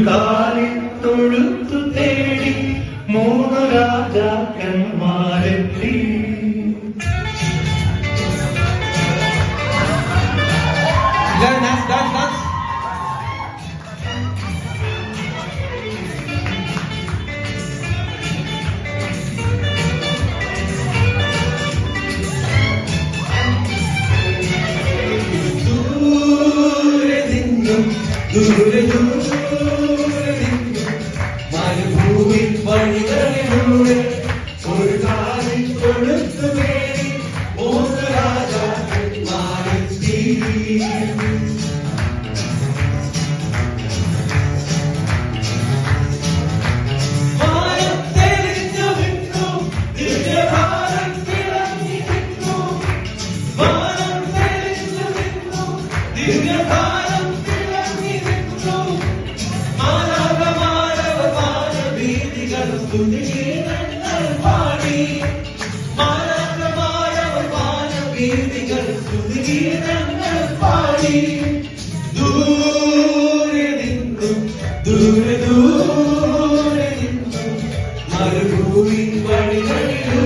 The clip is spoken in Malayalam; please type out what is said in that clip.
കാലിൽ തൊഴുത്തു തേടി മൂന്നു രാജാക്കന്മാരെത്തി. ദൂരെ മരുഭൂമി വഴികളിലൂടെ ഒരു കാലിൽ തൊഴുത്തു തേടി മൂന്ന് രാജാക്കന്മാരെത്തി. വാനം തെളിഞ്ഞു നിന്നു, ദിവ്യഭാരം തിളങ്ങി നിന്നു. വാനം തെളിഞ്ഞു നിന്നു, ദിവ്യഭാരം സ്തുതിഗീതങ്ങൾ പാടി. മാനവമായവർ വാനവീഥികൾ സ്തുതിഗീതങ്ങൾ പാടി. ദൂരെ നിന്നും ദൂരെ ദൂരെ നിന്നും മരുഭൂമി വഴികളിലൂടെ